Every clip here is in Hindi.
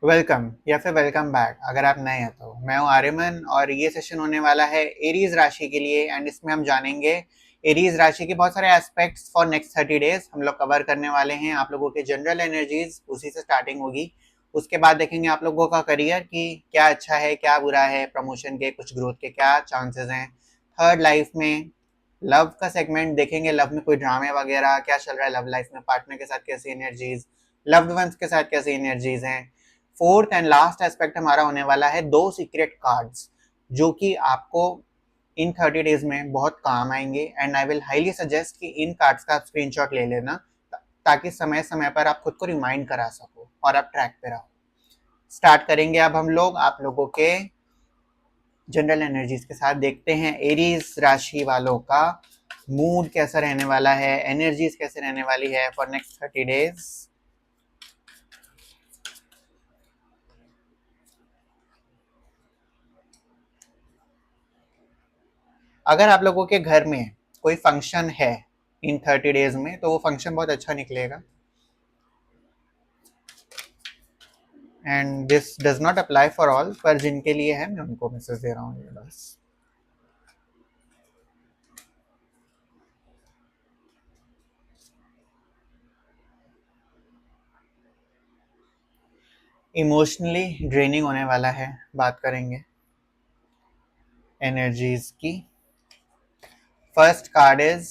वेलकम या फिर वेलकम बैक अगर आप नए हैं तो मैं हूं आर्यमन और ये सेशन होने वाला है एरीज राशि के लिए एंड इसमें हम जानेंगे एरीज राशि के बहुत सारे एस्पेक्ट्स फॉर नेक्स्ट 30 डेज हम लोग कवर करने वाले हैं। आप लोगों के जनरल एनर्जीज उसी से स्टार्टिंग होगी। उसके बाद देखेंगे आप लोगों का करियर की क्या अच्छा है क्या बुरा है, प्रमोशन के कुछ ग्रोथ के क्या चांसेस हैं। थर्ड लाइफ में लव का सेगमेंट देखेंगे, लव में कोई ड्रामे वगैरह क्या चल रहा है, लव लाइफ में पार्टनर के साथ कैसी एनर्जीज, लव्ड वंस के साथ कैसी एनर्जीज हैं। फोर्थ एंड लास्ट एस्पेक्ट हमारा होने वाला है दो सीक्रेट कार्ड्स जो कि आपको इन 30 डेज में बहुत काम आएंगे and I will highly suggest कि इन कार्ड्स का आप स्क्रीनशॉट ले लेना ताकि समय समय पर आप खुद को रिमाइंड करा सको और आप ट्रैक पे रहो। स्टार्ट करेंगे अब हम लोग आप लोगों के जनरल एनर्जीज के साथ। देखते हैं एरीज राशि वालों का मूड कैसा रहने वाला है, एनर्जीज कैसे रहने वाली है फॉर नेक्स्ट 30 डेज। अगर आप लोगों के घर में कोई फंक्शन है इन 30 डेज में तो वो फंक्शन बहुत अच्छा निकलेगा and this does not apply for all, पर जिनके लिए है मैं उनको मैसेज दे रहा हूँ ये बस। इमोशनली ड्रेनिंग होने वाला है, बात करेंगे एनर्जीज की। First card is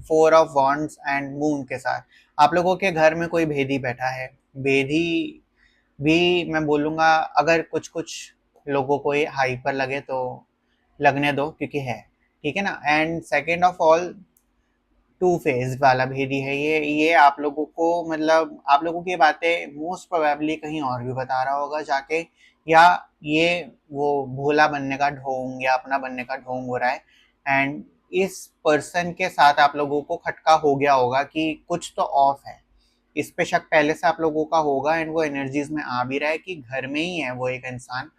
4 of wands and moon के साथ। आप लोगों के घर में कोई भेदी बैठा है। भेदी भी मैं बोलूँगा, अगर कुछ कुछ लोगों को ये हाइपर लगे तो लगने दो क्योंकि है, ठीक है ना। And second of all two phase वाला भेदी है ये आप लोगों को, मतलब आप लोगों की बातें मोस्ट प्रोबेबली कहीं और भी बता रहा होगा जाके, या ये वो भोला बनने का ढोंग या अपना बनने का ढोंग हो रहा है। एंड इस पर्सन के साथ आप लोगों को खटका हो गया होगा कि कुछ तो ऑफ है। इस पे शक पहले से आप लोगों का होगा एंड वो एनर्जीज में आ भी रहा है कि घर में ही है वो एक इंसान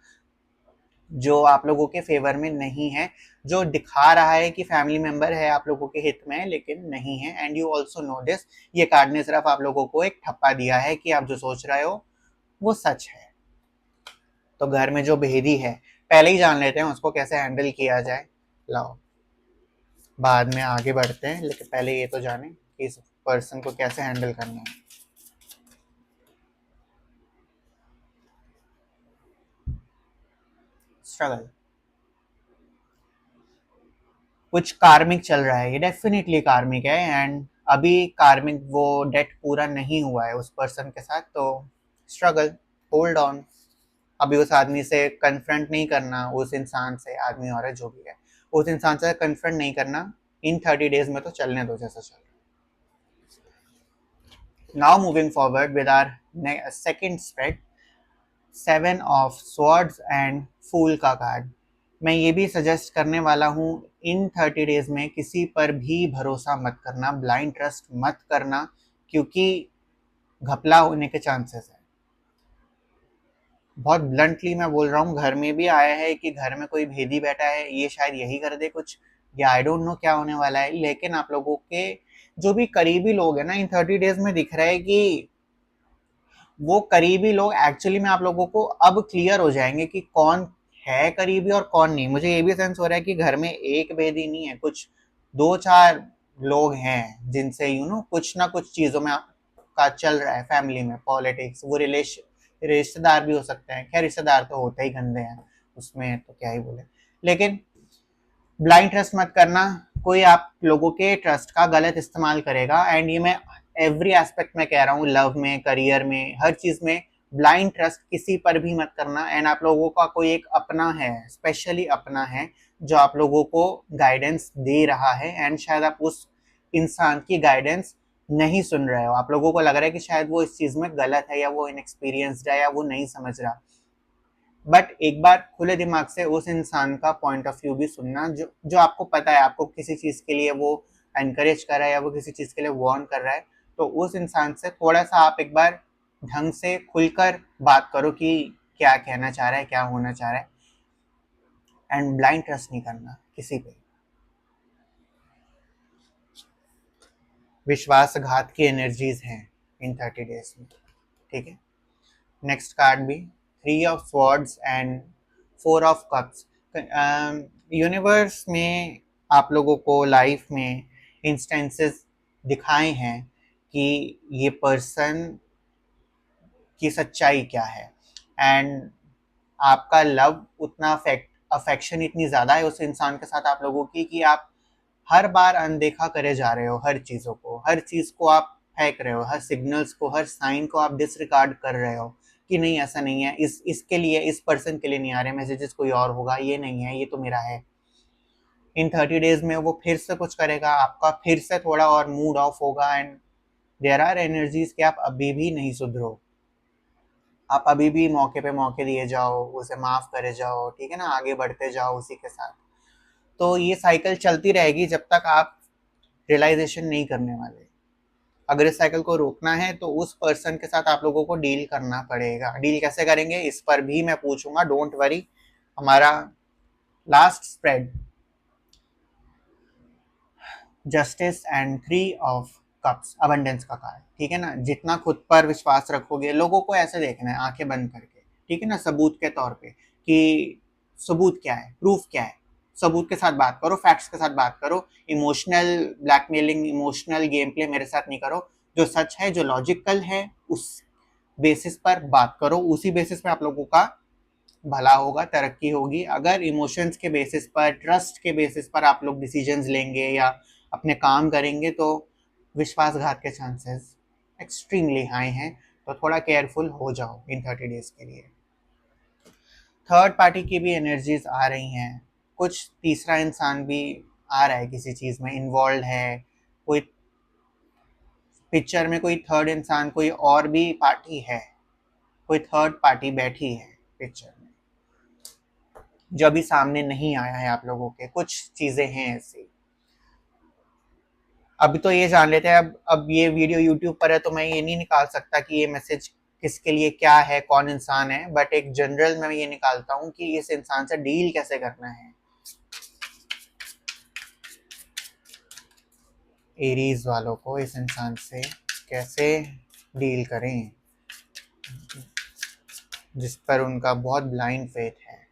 जो आप लोगों के फेवर में नहीं है, जो दिखा रहा है कि फैमिली मेंबर है आप लोगों के हित में लेकिन नहीं है। And you also know this, ये कार्ड ने सिर्फ आप लोगों को एक ठप्पा दिया है कि आप जो सोच रहे हो वो सच है। तो घर में जो भेदी है पहले ही जान लेते हैं उसको कैसे हैंडल किया जाए। लाओ बाद में आगे बढ़ते हैं, लेकिन पहले ये तो जाने कि इस पर्सन को कैसे हैंडल करना है। स्ट्रगल, कुछ कार्मिक चल रहा है, ये डेफिनेटली कार्मिक है एंड अभी कार्मिक वो डेट पूरा नहीं हुआ है उस पर्सन के साथ, तो स्ट्रगल, होल्ड ऑन। अभी उस आदमी से कन्फ्रंट नहीं करना, उस इंसान से, आदमी और है जो भी है, उस इंसान से कन्फ्रंट नहीं करना इन 30 डेज में, तो चलने दो जैसा चल रहा है। Now moving forward with our second spread, 7 of swords and fool का कार्ड। मैं ये भी सजेस्ट करने वाला हूँ इन 30 डेज में किसी पर भी भरोसा मत करना, ब्लाइंड ट्रस्ट मत करना, क्योंकि घपला होने के चांसेस है। बहुत ब्लंटली मैं बोल रहा हूँ, घर में भी आया है कि घर में कोई भेदी बैठा है, ये शायद यही कर दे कुछ, या आई डोंट नो क्या होने वाला है। लेकिन आप लोगों के जो भी करीबी लोग हैं ना, इन 30 डेज में दिख रहा है कि वो करीबी लोग एक्चुअली में आप लोगों को अब क्लियर हो जाएंगे कि कौन है करीबी और कौन नहीं। मुझे ये भी सेंस हो रहा है कि घर में एक भेदी नहीं है, कुछ दो चार लोग हैं जिनसे कुछ ना कुछ चीजों में का चल रहा है, फैमिली में पॉलिटिक्स, वो रिश्तेदार भी हो सकते हैं। खैर रिश्तेदार तो होते ही गंदे हैं, उसमें तो क्या ही बोले। लेकिन ब्लाइंड ट्रस्ट मत करना, कोई आप लोगों के ट्रस्ट का गलत इस्तेमाल करेगा। एंड ये मैं एवरी एस्पेक्ट में कह रहा हूँ, लव में, करियर में, हर चीज में ब्लाइंड ट्रस्ट किसी पर भी मत करना। एंड आप लोगों का कोई एक अपना है, स्पेशली अपना है, जो आप लोगों को गाइडेंस दे रहा है एंड शायद आप उस इंसान की गाइडेंस नहीं सुन रहे हो। आप लोगों को लग रहा है कि शायद वो इस चीज में गलत है या वो इनएक्सपीरियंस्ड है या वो नहीं समझ रहा। बट एक बार खुले दिमाग से उस इंसान का पॉइंट ऑफ व्यू भी सुनना, जो जो आपको पता है आपको किसी चीज के लिए वो एनकरेज कर रहा है या वो किसी चीज के लिए वार्न कर रहा है, तो उस इंसान से थोड़ा सा आप एक बार ढंग से खुलकर बात करो कि क्या कहना चाह रहा है, क्या होना चाह रहा है। एंड ब्लाइंड ट्रस्ट नहीं करना किसी पे। विश्वासघात की एनर्जीज हैं इन 30 डेज में, ठीक है। नेक्स्ट कार्ड भी 3 of swords and 4 of cups. Universe में आप लोगों को लाइफ में इंस्टेंसेस दिखाए हैं कि ये पर्सन की सच्चाई क्या है, एंड आपका लव उतना अफेक्शन इतनी ज़्यादा है उस इंसान के साथ आप लोगों की कि आप हर बार अनदेखा करे जा रहे हो, हर चीज़ों को, हर चीज़ को आप फेंक रहे हो, हर सिग्नल्स को, हर साइन को आप डिसरिगार्ड कर रहे हो कि नहीं ऐसा नहीं है, इसके लिए, इस पर्सन के लिए नहीं आ रहे मैसेजेस, कोई और होगा, ये नहीं है, ये तो मेरा है। इन 30 डेज में वो फिर से कुछ करेगा, आपका फिर से थोड़ा और मूड ऑफ होगा, एंड देयर आर एनर्जीज कि आप अभी भी नहीं सुधरो, आप अभी भी मौके पे मौके दिए जाओ, उसे माफ करे जाओ, ठीक है ना, आगे बढ़ते जाओ उसी के साथ। तो ये साइकिल चलती रहेगी जब तक आप रियलाइजेशन नहीं करने वाले। अगर इस साइकिल को रोकना है तो उस पर्सन के साथ आप लोगों को डील करना पड़ेगा। डील कैसे करेंगे इस पर भी मैं पूछूंगा, डोंट वरी। हमारा last spread justice and 3 of cups, abundance का कार्ड, ठीक है ना। जितना खुद पर विश्वास रखोगे, लोगों को ऐसे देखना है आंखें बंद करके, ठीक है ना, सबूत के तौर पे कि सबूत क्या है, प्रूफ क्या है, सबूत के साथ बात करो, फैक्ट्स के साथ बात करो। Emotional blackmailing, emotional game play मेरे साथ नहीं करो। जो सच है, जो लॉजिकल है, उस बेसिस पर बात करो, उसी बेसिस पे आप लोगों का भला होगा, तरक्की होगी। अगर इमोशंस के बेसिस पर, ट्रस्ट के बेसिस पर आप लोग डिसीजंस लेंगे या अपने काम करेंगे तो विश्वासघात के चांसेस एक्सट्रीमली हाई हैं। तो थोड़ा केयरफुल हो जाओ इन 30 डेज के लिए। थर्ड पार्टी की भी एनर्जीज आ रही हैं, कुछ तीसरा इंसान भी आ रहा है, किसी चीज़ में इन्वॉल्व है, कोई पिक्चर में कोई थर्ड इंसान, कोई और भी पार्टी है, कोई थर्ड पार्टी बैठी है पिक्चर में, जो अभी सामने नहीं आया है आप लोगों के। कुछ चीज़ें हैं ऐसी। अभी तो ये जान लेते हैं, अब ये वीडियो यूट्यूब पर है तो मैं ये नहीं निकाल सकता कि ये मैसेज किसके लिए क्या है, कौन इंसान है, बट एक जनरल मैं ये निकालता हूँ कि इस इंसान से डील कैसे करना है। एरीज वालों को इस इंसान से कैसे डील करें जिस पर उनका बहुत ब्लाइंड फेथ है।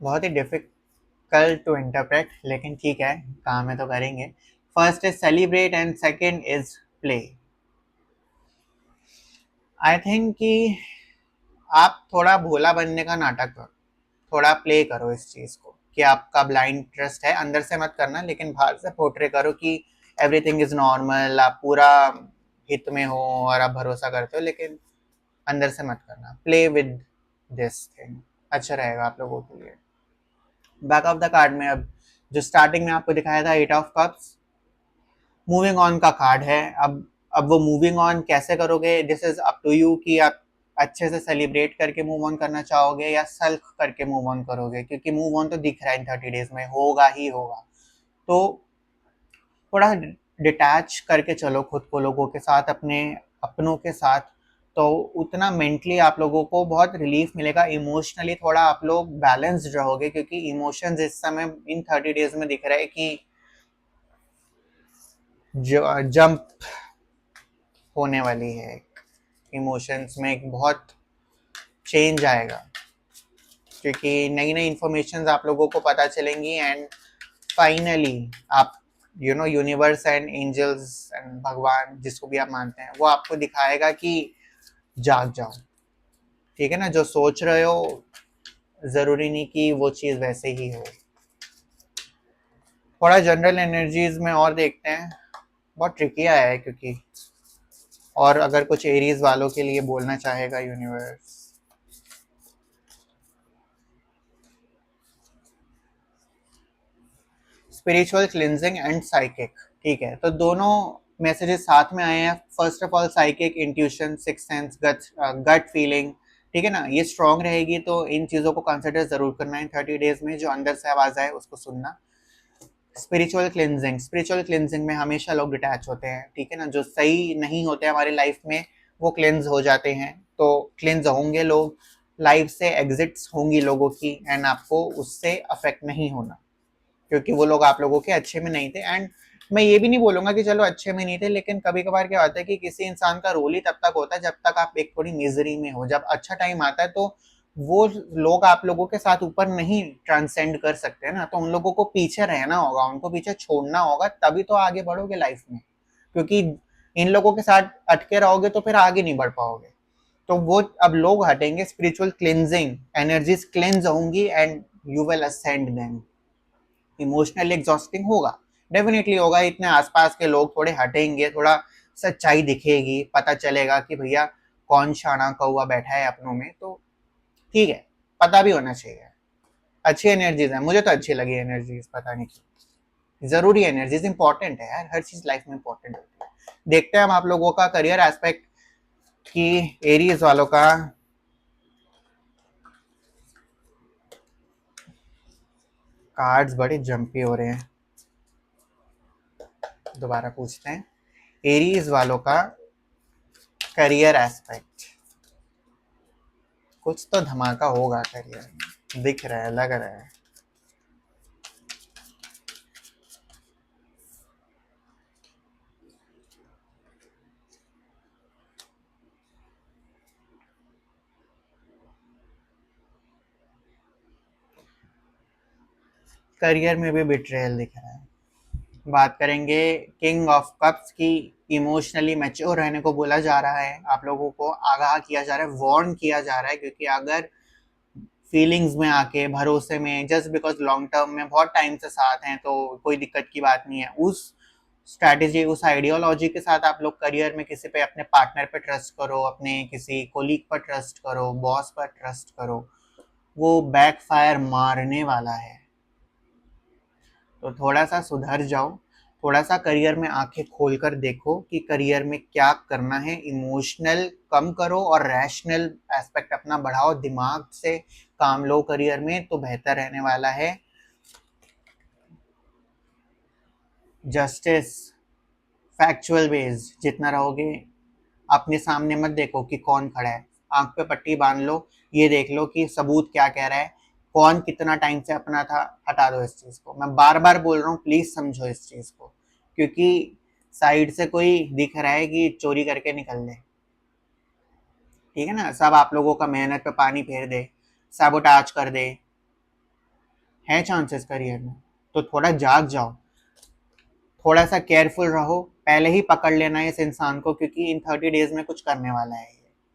बहुत ही डिफिकल्ट टू इंटरप्रेट, लेकिन ठीक है, काम है तो करेंगे। First is celebrate and second is play. I think कि आप थोड़ा भोला बनने का नाटक करो, थोड़ा प्ले करो इस चीज़ को कि आपका ब्लाइंड ट्रस्ट है, अंदर से मत करना, लेकिन बाहर से पोर्ट्रे करो कि एवरीथिंग इज नॉर्मल, आप पूरा हित में हो और आप भरोसा करते हो, लेकिन अंदर से मत करना। प्ले विद दिस थिंग, अच्छा रहेगा आप लोगों के लिए। बैक ऑफ द कार्ड में अब जो स्टार्टिंग में आपको दिखाया था 8 ऑफ कप्स, मूविंग ऑन का कार्ड है। अब वो मूविंग ऑन कैसे करोगे, this is up to you कि आप अच्छे से सेलिब्रेट करके मूव ऑन करना चाहोगे या सल्क करके मूव ऑन करोगे, क्योंकि मूव ऑन तो दिख रहा है इन 30 डेज में होगा ही होगा। तो थोड़ा डिटैच करके चलो खुद को लोगों के साथ, अपने अपनों के साथ, तो उतना मेंटली आप लोगों को बहुत रिलीफ मिलेगा। इमोशनली थोड़ा आप लोग बैलेंस्ड रहोगे, क्योंकि इमोशंस इस समय इन 30 डेज में दिख रहा है कि जंप होने वाली है, इमोशंस में एक बहुत चेंज आएगा, क्योंकि नई नई इंफॉर्मेशन आप लोगों को पता चलेंगी, एंड फाइनली आप यूनिवर्स एंड एंजल्स एंड भगवान जिसको भी आप मानते हैं, वो आपको दिखाएगा कि जाग जाओ, ठीक है ना। जो सोच रहे हो जरूरी नहीं कि वो चीज़ वैसे ही हो। थोड़ा जनरल एनर्जीज में और देखते हैं, बहुत ट्रिकी आया है क्योंकि, और अगर कुछ एरीज वालों के लिए बोलना चाहेगा universe. Spiritual cleansing and psychic, ठीक है, तो दोनों मैसेजेस साथ में आए हैं। First of all psychic, intuition, six sense, gut feeling, ठीक है ना, ये स्ट्रांग रहेगी तो इन चीज़ों को कंसिडर जरूर करना है 30 डेज में। जो अंदर से आवाज़ आए उसको सुनना। स्पिरिचुअल क्लिनजिंग, स्पिरिचुअल क्लिनजिंग में हमेशा लोग डिटैच होते हैं, ठीक है ना, जो सही नहीं होते हमारी लाइफ में वो क्लिनज हो जाते हैं, तो क्लिनज होंगे लोग। लाइफ से एग्जिट्स होंगी लोगों की, एंड आपको उससे अफेक्ट नहीं होना, क्योंकि वो लोग आप लोगों के अच्छे में नहीं थे। एंड मैं ये भी नहीं बोलूंगा कि चलो अच्छे में नहीं थे, लेकिन कभी कभार क्या होता है कि किसी इंसान का रोल ही तब तक होता है जब तक आप एक थोड़ी मिजरी में हो। जब अच्छा टाइम आता है तो वो लोग आप लोगों के साथ ऊपर नहीं ट्रांसेंड कर सकते ना, तो उन लोगों को पीछे रहना होगा, उनको पीछे छोड़ना होगा, तभी तो आगे बढ़ोगे लाइफ में। क्योंकि इन लोगों के साथ अटके रहोगे तो फिर आगे नहीं बढ़ पाओगे। तो वो अब लोग हटेंगे, स्पिरिचुअल क्लिनजिंग, एनर्जीज क्लेंज होंगी, and you will ascend them. Emotionally exhausting होगा, डेफिनेटली होगा। इतने आसपास के लोग थोड़े हटेंगे, थोड़ा सच्चाई दिखेगी, पता चलेगा कि भैया कौन शाना कौआ बैठा है अपनों में। तो ठीक है, पता भी होना चाहिए। अच्छी एनर्जीज है, मुझे तो अच्छी लगी एनर्जीज, पता नहीं क्यों। जरूरी एनर्जीज इंपॉर्टेंट है यार, हर चीज लाइफ में इंपॉर्टेंट होती है। देखते हैं हम आप लोगों का करियर एस्पेक्ट की, एरीज वालों का। कार्ड्स बड़े जंपी हो रहे हैं, दोबारा पूछते हैं। एरीज वालों का करियर एस्पेक्ट, कुछ तो धमाका होगा करियर में, दिख रहा है, लग रहा है। करियर में भी बिट्रेयल दिख रहा है। बात करेंगे किंग ऑफ कप्स की। इमोशनली मैच्योर रहने को बोला जा रहा है, आप लोगों को आगाह किया जा रहा है, वार्न किया जा रहा है, क्योंकि अगर फीलिंग्स में आके, भरोसे में, जस्ट बिकॉज लॉन्ग टर्म में बहुत टाइम से साथ हैं तो कोई दिक्कत की बात नहीं है, उस स्ट्रैटेजी, उस आइडियोलॉजी के साथ आप लोग करियर में किसी पे, अपने पार्टनर पे ट्रस्ट करो, अपने किसी कोलीग पर ट्रस्ट करो, बॉस पर ट्रस्ट करो, वो बैकफायर मारने वाला है। तो थोड़ा सा सुधर जाओ, थोड़ा सा करियर में आंखें खोलकर देखो कि करियर में क्या करना है। इमोशनल कम करो और रैशनल एस्पेक्ट अपना बढ़ाओ, दिमाग से काम लो करियर में, तो बेहतर रहने वाला है। जस्टिस, फैक्चुअल बेस्ड जितना रहोगे, अपने सामने मत देखो कि कौन खड़ा है, आंख पे पट्टी बांध लो, ये देख लो कि सबूत क्या कह रहा है, कौन कितना टाइम से अपना था। हटा दो इस चीज को, मैं बार बार बोल रहा हूँ, प्लीज समझो इस चीज को, क्योंकि साइड से कोई दिख रहा है कि चोरी करके निकल ले, ठीक है ना, सब आप लोगों का मेहनत पे पानी फेर दे, साबोटाज कर दे, है चांसेस करियर में। तो थोड़ा जाग जाओ, थोड़ा सा केयरफुल रहो, पहले ही पकड़ लेना है इस इंसान को, क्योंकि इन 30 डेज में कुछ करने वाला है,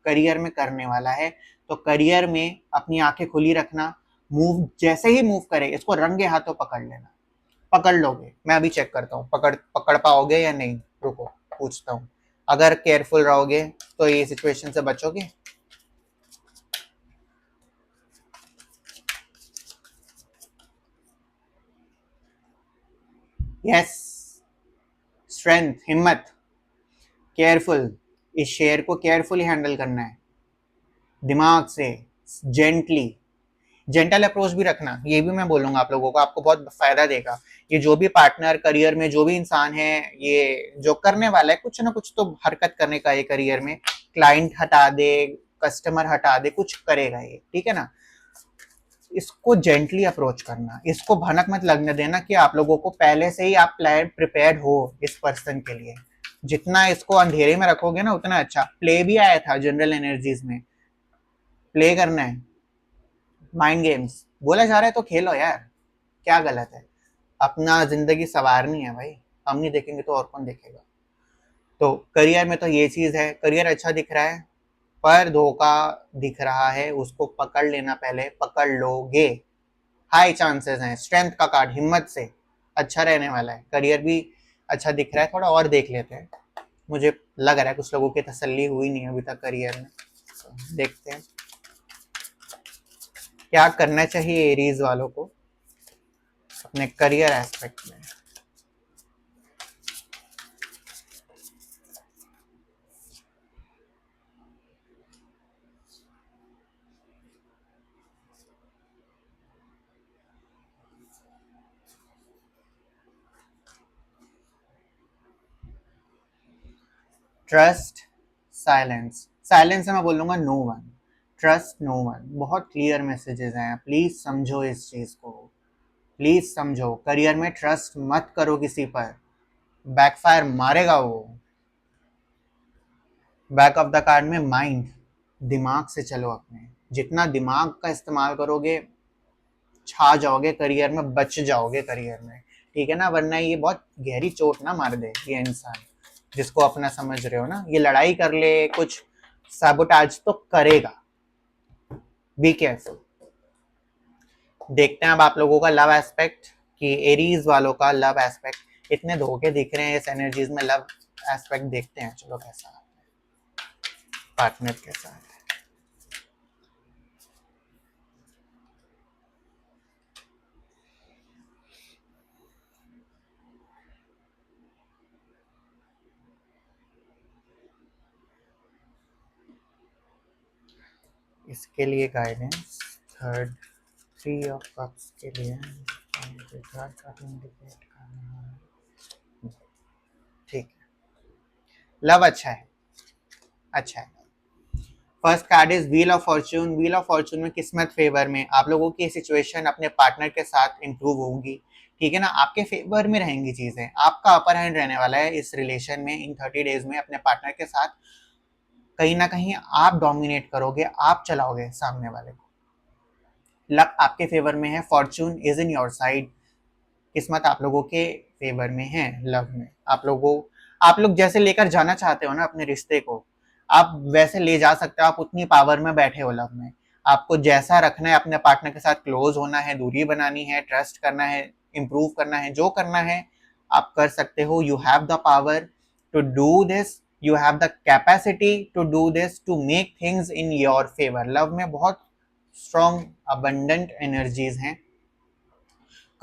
करियर में करने वाला है। तो करियर में अपनी आंखें खुली रखना, मूव जैसे ही मूव करे इसको रंगे हाथों पकड़ लेना। पकड़ लोगे, मैं अभी चेक करता हूँ, पकड़ पकड़ पाओगे या नहीं, रुको पूछता हूँ। अगर केयरफुल रहोगे तो ये सिचुएशन से बचोगे। यस, स्ट्रेंथ, हिम्मत, केयरफुल, इस शेयर को केयरफुली हैंडल करना है, दिमाग से, जेंटली, जेंटल अप्रोच भी रखना, ये भी मैं बोलूंगा आप लोगों को, आपको बहुत फायदा देगा। ये जो भी पार्टनर करियर में, जो भी इंसान है, ये जो करने वाला है, कुछ ना कुछ तो हरकत करने का है करियर में, क्लाइंट हटा दे, कस्टमर हटा दे, कुछ करेगा ये, ठीक है ना। इसको जेंटली अप्रोच करना, इसको भनक मत लगने देना कि आप लोगों को पहले से ही आप प्लान प्रिपेयर्ड हो इस पर्सन के लिए। जितना इसको अंधेरे में रखोगे ना उतना अच्छा। प्ले भी आया था जनरल एनर्जीज में, प्ले करना है, माइंड गेम्स बोला जा रहा है तो खेलो यार, क्या गलत है। अपना जिंदगी सवारनी है भाई, हम नहीं देखेंगे तो और कौन देखेगा। तो करियर में तो ये चीज है, करियर अच्छा दिख रहा है पर धोखा दिख रहा है, उसको पकड़ लेना, पहले पकड़ लोगे, हाई चांसेस हैं। स्ट्रेंथ का कार्ड, हिम्मत से अच्छा रहने वाला है, करियर भी अच्छा दिख रहा है, थोड़ा और देख लेते हैं। मुझे लग रहा है कुछ लोगों की तसल्ली हुई नहीं अभी तक करियर में, तो देखते हैं क्या करना चाहिए एरीज वालों को अपने करियर एस्पेक्ट में। ट्रस्ट, साइलेंस, साइलेंस से मैं बोलूंगा no one, trust no one, बहुत क्लियर मैसेजेस हैं, प्लीज समझो इस चीज को, प्लीज समझो। करियर में ट्रस्ट मत करो किसी पर, बैकफायर मारेगा वो। बैक ऑफ द कार्ड में माइंड, दिमाग से चलो अपने, जितना दिमाग का इस्तेमाल करोगे छा जाओगे करियर में, बच जाओगे करियर में, ठीक है ना। वरना ये बहुत गहरी चोट ना मार दे ये इंसान, जिसको अपना समझ रहे हो ना, ये लड़ाई कर ले, कुछ सैबोटाज तो करेगा, बी केयरफुल। देखते हैं अब आप लोगों का लव एस्पेक्ट, कि एरीज वालों का लव एस्पेक्ट। इतने धोखे दिख रहे हैं इस एनर्जीज में, लव एस्पेक्ट देखते हैं चलो कैसा है, पार्टनर कैसा है। इसके लिए गाइडेंस थर्ड, 3 ऑफ कप्स के लिए इंडिकेट करना है। ठीक है, लव अच्छा है, अच्छा है। First card is wheel of Fortune. Wheel of Fortune में किस्मत फेवर में, आप लोगों की सिचुएशन अपने पार्टनर के साथ इंप्रूव होगी, ठीक है ना, आपके फेवर में रहेंगी चीजें, आपका अपर हैंड रहने वाला है इस रिलेशन में। इन 30 डेज में अपने पार्टनर के साथ कहीं ना कहीं आप डोमिनेट करोगे, आप चलाओगे सामने वाले को। लक आपके फेवर में है, Fortune is in your side, किस्मत आप लोगों के फेवर में है। लव में आप लोग जैसे लेकर जाना चाहते हो ना अपने रिश्ते को, आप वैसे ले जा सकते हो, आप उतनी पावर में बैठे हो लव में। आपको जैसा रखना है अपने पार्टनर के साथ, क्लोज होना है, दूरी बनानी है, ट्रस्ट करना है, इंप्रूव करना है, जो करना है आप कर सकते हो। You have the power to do this, you have the capacity to do this, to make things in your favour. Love में बहुत स्ट्रॉन्ग अबंडेंट एनर्जीज हैं,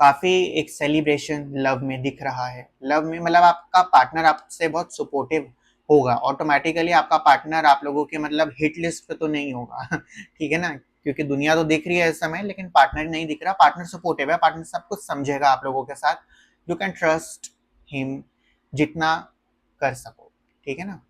काफी एक सेलिब्रेशन लव में दिख रहा है। लव में मतलब आपका पार्टनर आपसे बहुत सपोर्टिव होगा, ऑटोमेटिकली आपका पार्टनर आप लोगों के मतलब हिट लिस्ट पे तो नहीं होगा ठीक है ना, क्योंकि दुनिया तो दिख रही है इस समय, लेकिन पार्टनर नहीं दिख रहा। पार्टनर सपोर्टिव है, पार्टनर सब कुछ समझेगा आप लोगों के साथ, यू कैन ट्रस्ट हिम जितना कर सको, ठीक है ना।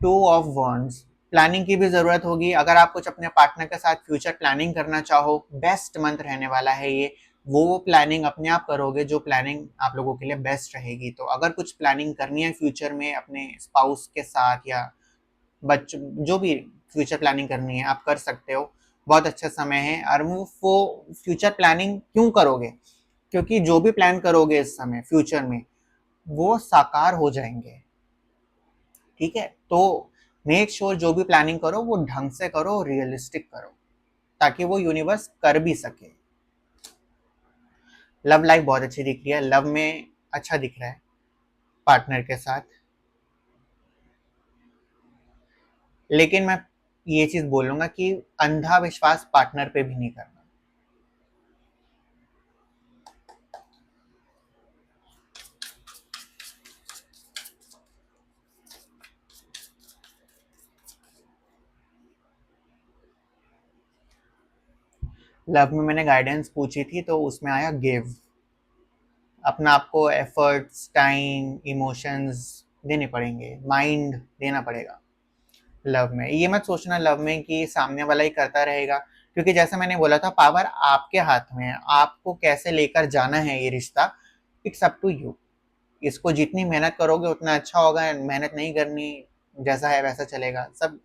2 ऑफ वॉन्ड्स, प्लानिंग की भी जरूरत होगी। अगर आप कुछ अपने पार्टनर के साथ फ्यूचर प्लानिंग करना चाहो, बेस्ट मंथ रहने वाला है ये, वो प्लानिंग अपने आप करोगे जो प्लानिंग आप लोगों के लिए बेस्ट रहेगी। तो अगर कुछ प्लानिंग करनी है फ्यूचर में अपने स्पाउस के साथ या बच्चों, जो भी फ्यूचर प्लानिंग करनी है आप कर सकते हो, बहुत अच्छा समय है। और वो फ्यूचर प्लानिंग क्यों करोगे, क्योंकि जो भी प्लान करोगे इस समय फ्यूचर में वो साकार हो जाएंगे, ठीक है। तो मेक श्योर जो भी प्लानिंग करो वो ढंग से करो, रियलिस्टिक करो, ताकि वो यूनिवर्स कर भी सके। लव लाइफ बहुत अच्छी दिख रही है, लव में अच्छा दिख रहा है पार्टनर के साथ। लेकिन मैं ये चीज बोलूंगा कि अंधा विश्वास पार्टनर पे भी नहीं करना। लव में मैंने गाइडेंस पूछी थी तो उसमें आया गिव, अपना आपको एफर्ट्स, टाइम, इमोशंस देने पड़ेंगे, माइंड देना पड़ेगा लव में। ये मत सोचना लव में कि सामने वाला ही करता रहेगा, क्योंकि जैसे मैंने बोला था पावर आपके हाथ में है, आपको कैसे लेकर जाना है ये रिश्ता, इट्स अप टू यू। इसको जितनी मेहनत करोगे उतना अच्छा होगा, मेहनत नहीं करनी, जैसा है वैसा चलेगा, सब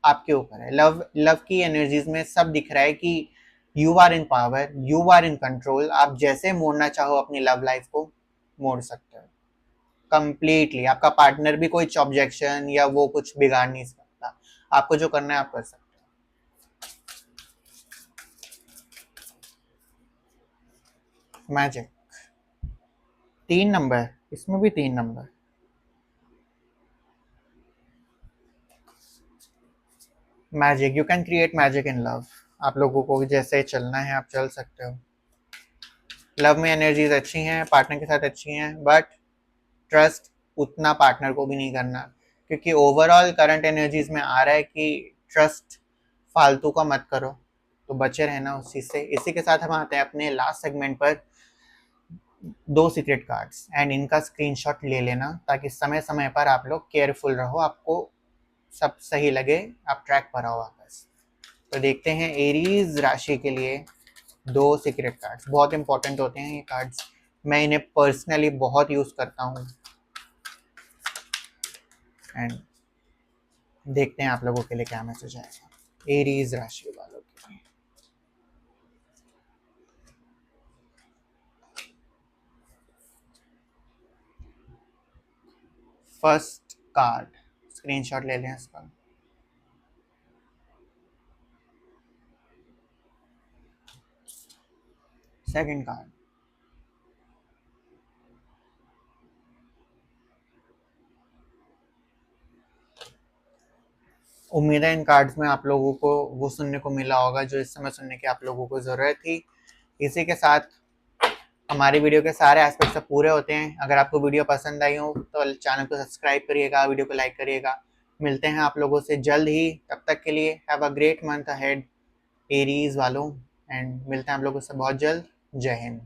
आपके ऊपर है। लव लव की एनर्जीज में सब दिख रहा है कि you are in power, you are in control, आप जैसे मोड़ना चाहो अपनी लव लाइफ को मोड़ सकते हो कंप्लीटली। आपका पार्टनर भी कोई ऑब्जेक्शन या वो कुछ बिगाड़ नहीं सकता, आपको जो करना है आप कर सकते हो। मैजिक 3 नंबर, इसमें भी 3 number. Magic, you can create magic in love. आप लोगों को जैसे चलना है आप चल सकते हो। लव में एनर्जीज अच्छी हैं, पार्टनर के साथ अच्छी हैं, बट ट्रस्ट उतना पार्टनर को भी नहीं करना, क्योंकि ओवरऑल करंट एनर्जीज में आ रहा है कि ट्रस्ट फालतू का मत करो, तो बचे रहना उस चीज से। इसी के साथ हम आते हैं अपने लास्ट सेगमेंट पर, 2 सीक्रेट कार्ड्स, एंड इनका स्क्रीनशॉट ले लेना ताकि समय समय पर आप लोग केयरफुल रहो, आपको सब सही लगे आप ट्रैक पर आओ वापस। तो देखते हैं एरीज राशि के लिए 2 सीक्रेट कार्ड्स। बहुत इंपॉर्टेंट होते हैं ये कार्ड्स, मैं इन्हें पर्सनली बहुत यूज करता हूँ। एंड देखते हैं आप लोगों के लिए क्या मैसेज आएगा एरीज राशि वालों के लिए। फर्स्ट कार्ड, स्क्रीनशॉट ले लें इसका। सेकंड कार्ड, उम्मीद है इन कार्ड्स में आप लोगों को वो सुनने को मिला होगा जो इस समय सुनने की आप लोगों को जरूरत थी। इसी के साथ हमारी वीडियो के सारे एस्पेक्ट्स सब पूरे होते हैं। अगर आपको वीडियो पसंद आई हो तो चैनल को सब्सक्राइब करिएगा, वीडियो को लाइक करिएगा। मिलते हैं आप लोगों से जल्द ही, तब तक के लिए have a great month ahead Aries वालों, एंड मिलते हैं आप लोगों से बहुत जल्द। जय हिंद।